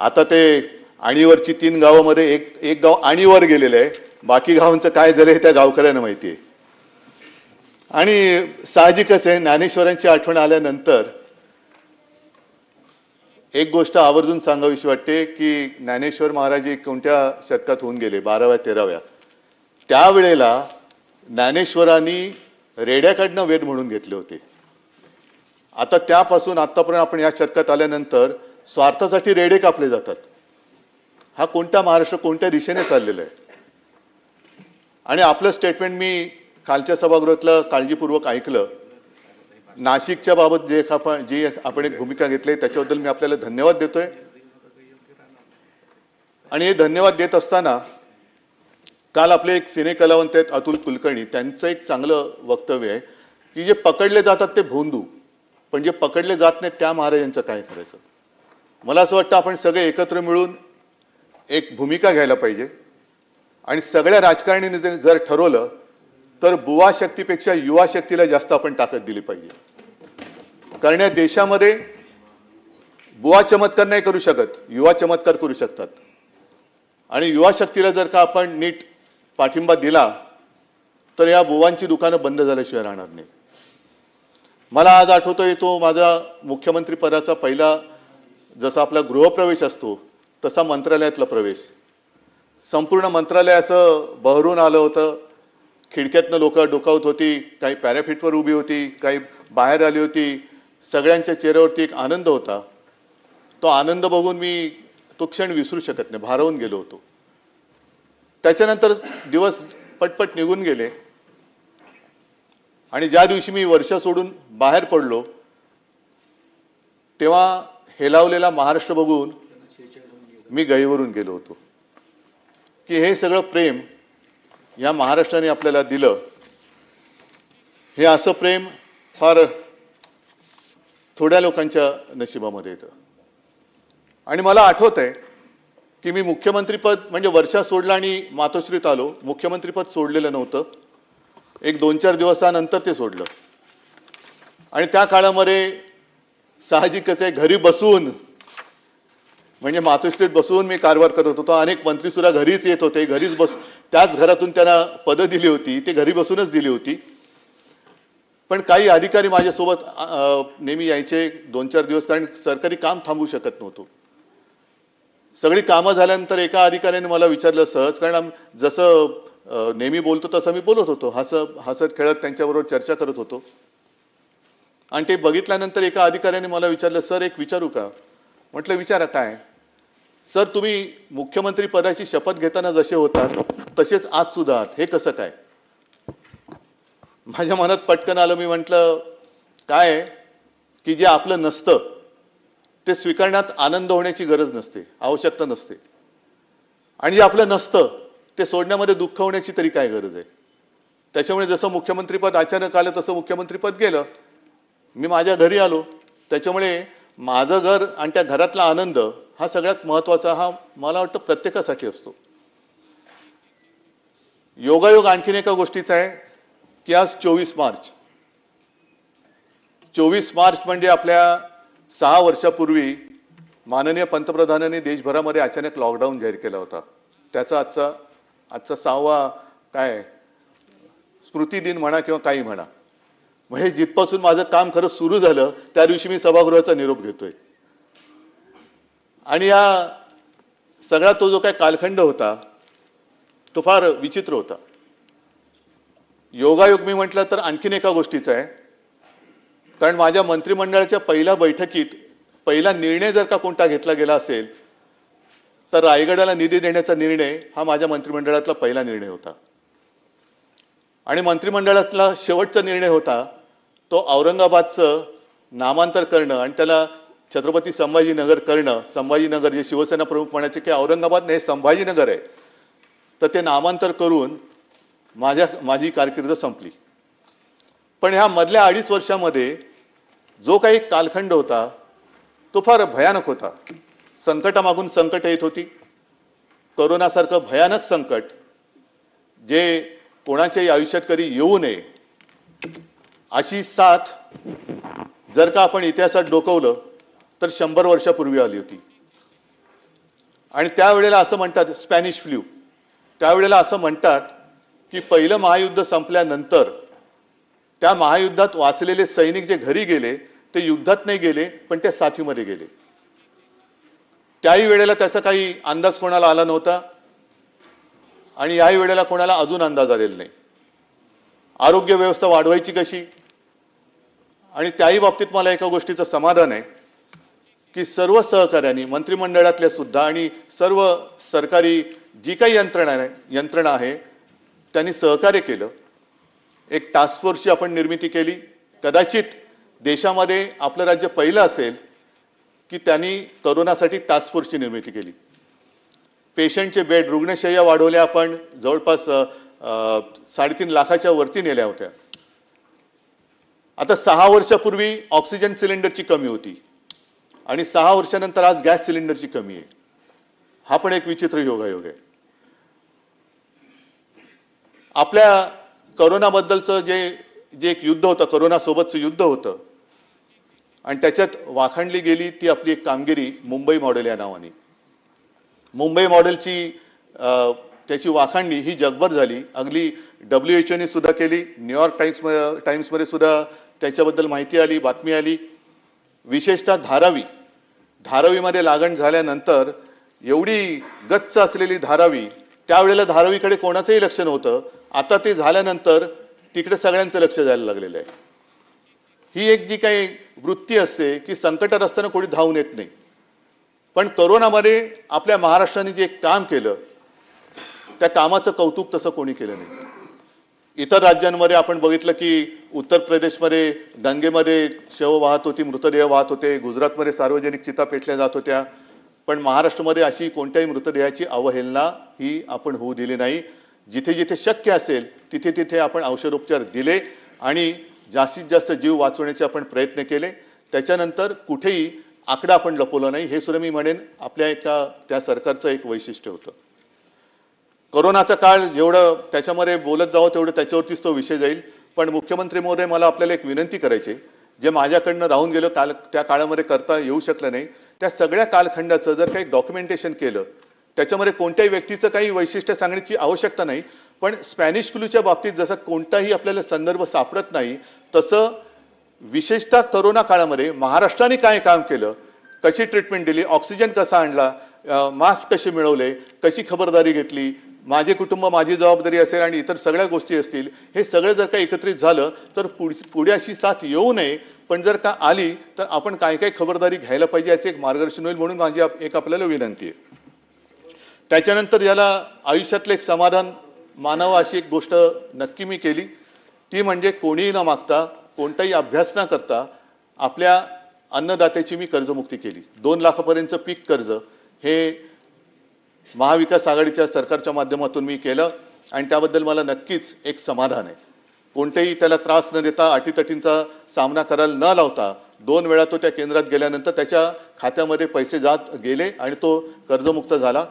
आता ते आणीवरची 3 गावामध्ये एक गाव आणीवर गेलेलं आहे, बाकी गावांचं काय झालं हे त्या गावकऱ्यांना माहिती आहे. आणि साहजिकच आहे, ज्ञानेश्वरांची आठवण आल्यानंतर एक गोष्ट आवर्जून सांगावीशी वाटते की ज्ञानेश्वर महाराज कोणत्या शतकात होऊन गेले, 12व्या-13व्या. त्यावेळेला ज्ञानेश्वरांनी रेड्याकडनं वेद म्हणून घेतले होते. आता त्यापासून आतापर्यंत आपण या शतकात आल्यानंतर स्वार्थासाठी रेडे कापले जातात. हा कोणत्या महाराष्ट्र कोणत्या दिशेने चाललेला आहे. आणि आपलं स्टेटमेंट मी कालच्या सभागृहातलं काळजीपूर्वक ऐकलं. नाशिकच्या बाबत जी आपण एक भूमिका घेतली त्याच्याबद्दल मी आपल्याला धन्यवाद देतोय. आणि हे धन्यवाद देत असताना काल आपले एक सिने कलावंत आहेत अतुल कुलकर्णी, त्यांचं एक चांगलं वक्तव्य आहे की जे पकडले जातात ते भोंदू, पण जे पकडले जात नाहीत त्या महाराजांचं काय करायचं. मला असं वाटतं आपण सगळे एकत्र मिळून एक भूमिका घ्यायला पाहिजे. आणि सगळ्या राजकारण्यांनी जर ठरवलं तर बुवा शक्तीपेक्षा युवा शक्तीला जास्त आपण ताकद दिली पाहिजे. कारण या देशामध्ये बुवा चमत्कार नाही करू शकत, युवा चमत्कार करू शकतात. आणि युवा शक्तीला जर का आपण नीट पाठिंबा दिला तर या बुवांची दुकानं बंद झाल्याशिवाय राहणार नाही. मला आज आठवतोय तो माझा मुख्यमंत्री पदाचा पहिला, जसा आपला गृहप्रवेश असतो तसा मंत्रालयातला प्रवेश. संपूर्ण मंत्रालय असं बहरून आलं होतं. खिडक्यातनं लोक डोकावत होती, काही पॅराफिटवर उभी होती, काही बाहेर आली होती. सगळ्यांच्या चेहऱ्यावरती एक आनंद होता. तो आनंद बघून मी तो क्षण विसरू शकत नाही, भारावून गेलो होतो. त्याच्यानंतर दिवस पटपट निघून गेले. आणि ज्या दिवशी मी वर्ष सोडून बाहेर पडलो तेव्हा हेलावलेला महाराष्ट्र बघून मी गहिवरून गेलो होतो की हे सगळं प्रेम या महाराष्ट्राने आपल्याला दिलं. हे असं प्रेम फार थोड्या लोकांच्या नशिबामध्ये येतं. आणि मला आठवत आहे की मी मुख्यमंत्रीपद म्हणजे वर्षा सोडला आणि मातोश्रीत आलो. मुख्यमंत्रीपद सोडलेलं नव्हतं, एक 2-4 दिवसानंतर ते सोडलं. आणि त्या काळामध्ये साहजिकच आहे घरी बसून म्हणजे मातोश्रीत बसून मी कारभार करत होतो. अनेक मंत्री सुद्धा घरीच येत होते, घरीच त्याच घरातून त्यांना पदं दिली होती, ते घरी बसूनच दिली होती. पण काही अधिकारी माझ्यासोबत नेहमी यायचे 2-4 दिवस, कारण सरकारी काम थांबू शकत नव्हतो. सगळी कामं झाल्यानंतर एका अधिकाऱ्याने मला विचारलं सहज, कारण जसं नेहमी बोलतो तसं मी बोलत होतो, हसत खेळत त्यांच्याबरोबर चर्चा करत होतो. आणि ते बघितल्यानंतर एका अधिकाऱ्याने मला विचारलं, सर एक विचारू का? म्हटलं विचारा. काय? सर तुम्ही मुख्यमंत्री पदाची शपथ घेताना जसे होतात तसेच आज सुद्धा आहात, हे कसं काय? माझ्या मनात पटकन आलं. मी म्हटलं काय की जे आपलं नसतं ते स्वीकारण्यात आनंद होण्याची गरज नसते, आवश्यकता नसते. आणि जे आपलं नसतं ते सोडण्यामध्ये दुःख होण्याची तरी काय गरज आहे. त्याच्यामुळे जसं मुख्यमंत्रीपद अचानक आलं तसं मुख्यमंत्रीपद गेलं. मी माझ्या घरी आलो. त्याच्यामुळे माझं घर आणि त्या घरातला आनंद हा सगळ्यात महत्त्वाचा, हा मला वाटतं प्रत्येकासाठी असतो. योगायोग आणखीन एका गोष्टीचा आहे की आज 24 मार्च. 24 मार्च म्हणजे आपल्या 6 वर्षापूर्वी माननीय पंतप्रधानांनी देशभरामध्ये अचानक लॉकडाऊन जाहीर केला होता. त्याचा आजचा 6वा काय स्मृती दिन म्हणा किंवा काही म्हणा. म्हणजे जिथपासून माझं काम खरं सुरू झालं त्या दिवशी मी सभागृहाचा निरोप घेतोय. आणि या सगळा तो जो काय कालखंड होता तो फार विचित्र होता. योगायोग मी म्हटलं तर आणखीन एका गोष्टीचा आहे. कारण माझ्या मंत्रिमंडळाच्या पहिल्या बैठकीत पहिला निर्णय जर का कोणता घेतला गेला असेल तर रायगडाला निधी देण्याचा निर्णय हा माझ्या मंत्रिमंडळातला पहिला निर्णय होता. आणि मंत्रिमंडळातला शेवटचा निर्णय होता तो औरंगाबादचं नामांतर करणं आणि त्याला छत्रपती संभाजीनगर करणं. संभाजीनगर जे शिवसेना प्रमुख म्हणायचे की औरंगाबाद नाही संभाजीनगर आहे, तर ते नामांतर करून माझी कारकीर्द संपली. पण ह्या मधल्या 2.5 वर्षामध्ये जो काही कालखंड होता तो फार भयानक होता. संकटामागून संकट येत होती. कोरोनासारखं भयानक संकट जे कोणाच्याही आयुष्यात कधी येऊ नये अशी साथ जर का आपण इतिहासात डोकवलं तर 100 वर्षापूर्वी आली होती. आणि त्यावेळेला असं म्हणतात स्पॅनिश फ्लू, त्यावेळेला असं म्हणतात की पहिलं महायुद्ध संपल्यानंतर त्या महायुद्धात वाचलेले सैनिक जे घरी गेले ते युद्धात नाही गेले पण त्या साथीमध्ये गेले. त्याही वेळेला त्याचा काही अंदाज कोणाला आला नव्हता आणि याही वेळेला कोणाला अजून अंदाज आलेला नाही. आरोग्य व्यवस्था वाढवायची कशी, आणि त्याही बाबतीत मला एका गोष्टीचं समाधान आहे की सर्व सहकार्यांनी मंत्रिमंडळातल्या सुद्धा आणि सर्व सरकारी जी काही यंत्रणा आहे त्यांनी सहकार्य केलं. एक टास्क फोर्सची आपण निर्मिती केली. कदाचित देशामध्ये आपलं राज्य पहिलं असेल की त्यांनी करोनासाठी टास्क फोर्सची निर्मिती केली. पेशंटचे बेड, रुग्णशय्या वाढवल्या, आपण जवळपास 3.5 लाखाच्या वरती नेल्या होत्या. आता 6 वर्षापूर्वी ऑक्सिजन सिलेंडरची कमी होती आणि 6 वर्षानंतर आज गॅस सिलेंडरची कमी आहे. हा पण एक विचित्र योगायोग आहे. आपल्या करोनाबद्दलचं जे एक युद्ध होतं, करोनासोबतचं युद्ध होतं आणि त्याच्यात वाखाणली गेली ती आपली एक कामगिरी मुंबई मॉडेल या नावाने. मुंबई मॉडेलची त्याची वाखाणणी ही जगभर झाली. अगदी WHO सुद्धा केली. न्यूयॉर्क टाइम्समध्ये सुद्धा त्याच्याबद्दल माहिती आली, बातमी आली. विशेषतः धारावीमध्ये लागण झाल्यानंतर एवढी गच्च असलेली धारावी, त्यावेळेला धारावीकडे कोणाचंही लक्ष नव्हतं. आता ते झाल्यानंतर तिकडे सगळ्यांचं लक्ष जायला लागलेलं आहे. ही एक जी काही वृत्ती असते की संकटात असताना कोणी धावून येत नाही, पण करोनामध्ये आपल्या महाराष्ट्राने जे काम केलं त्या कामाचं कौतुक तसं कोणी केलं नाही. इतर राज्यांमध्ये आपण बघितलं की उत्तर प्रदेशमध्ये गंगेमध्ये शव वाहत होती, मृतदेह वाहत होते. गुजरातमध्ये सार्वजनिक चिता पेटल्या जात होत्या. पण महाराष्ट्रामध्ये अशी कोणत्याही मृतदेहाची अवहेलना ही आपण होऊ दिली नाही. जिथे जिथे शक्य असेल तिथे तिथे आपण औषधोपचार दिले आणि जास्तीत जास्त जीव वाचवण्याचे आपण प्रयत्न केले. त्याच्यानंतर कुठेही आकडा आपण लपवला नाही. हे सुद्धा मी म्हणेन आपल्या त्या सरकारचं एक वैशिष्ट्य होतं. कोरोनाचा काळ जेवढं त्याच्यामध्ये बोलत जावं तेवढं त्याच्यावरतीच तो विषय जाईल. पण मुख्यमंत्री महोदय, मला आपल्याला एक विनंती करायची, जे माझ्याकडनं राहून गेलं त्या काळामध्ये करता येऊ शकलं नाही, त्या सगळ्या कालखंडाचं जर काही डॉक्युमेंटेशन केलं, त्याच्यामध्ये कोणत्याही व्यक्तीचं काही वैशिष्ट्य सांगण्याची आवश्यकता नाही, पण स्पॅनिश फ्लूच्या बाबतीत जसं कोणताही आपल्याला संदर्भ सापडत नाही, तसं विशेषतः करोना काळामध्ये महाराष्ट्राने काय काम केलं, कशी ट्रीटमेंट दिली, ऑक्सिजन कसा आणला, मास्क कसे मिळवले, कशी खबरदारी घेतली, माझे कुटुंब माझी जबाबदारी असेल आणि इतर सगळ्या गोष्टी असतील, हे सगळं जर का एकत्रित झालं तर पुढे अशी साथ येऊ नये, पण जर का आली तर आपण काय काय खबरदारी घ्यायला पाहिजे याचे एक मार्गदर्शन होईल. म्हणून माझी एक आपल्याला विनंती आहे. त्याच्यानंतर याला आयुष्यातलं एक समाधान मानावं अशी एक गोष्ट नक्की मी केली, ती म्हणजे कोणीही न मागता, कोणताही अभ्यास न करता आपल्या अन्नदात्याची मी कर्जमुक्ती केली. 2 लाखापर्यंतचं पीक कर्ज हे महाविकास आघाडीच्या सरकारच्या माध्यमातून मी केलं आणि त्याबद्दल मला नक्कीच एक समाधान आहे. कोणतेही त्याला त्रास न देता, अटीतटींचा सामना करायला न लावता 2 वेळा तो त्या केंद्रात गेल्यानंतर त्याच्या खात्यामध्ये पैसे जात गेले आणि तो कर्जमुक्त झाला.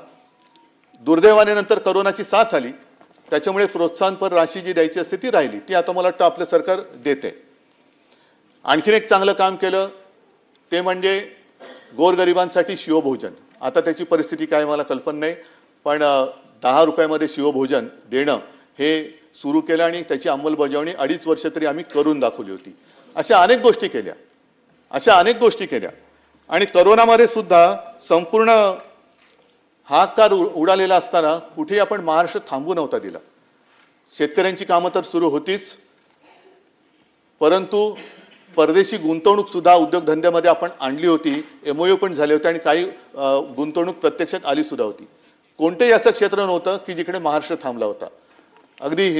दुर्दैवाने नंतर करोनाची साथ आली, त्याच्यामुळे प्रोत्साहनपर राशी जी द्यायची असते ती राहिली. ती आता मला वाटतं आपलं सरकार देते. आणखीन एक चांगलं काम केलं ते म्हणजे गोरगरिबांसाठी शिवभोजन. आता त्याची परिस्थिती काय मला कल्पना नाही, पण 10 रुपयामध्ये शिवभोजन देणं हे सुरू केलं आणि त्याची अंमलबजावणी 2.5 वर्ष तरी आम्ही करून दाखवली होती. अशा अनेक गोष्टी केल्या आणि करोनामध्ये सुद्धा संपूर्ण हाहाकार उडालेला असताना कुठेही आपण महाराष्ट्र थांबू नव्हता दिला. शेतकऱ्यांची कामं तर सुरू होतीच, परंतु परदेशी गुंतवणूक सुद्धा उद्योगधंद्यामध्ये आपण आणली होती. MOU पण झाले होते आणि काही गुंतवणूक प्रत्यक्षात आली सुद्धा होती. कोणतेही असं क्षेत्र नव्हतं की जिकडे महाराष्ट्र थांबला होता. अगदी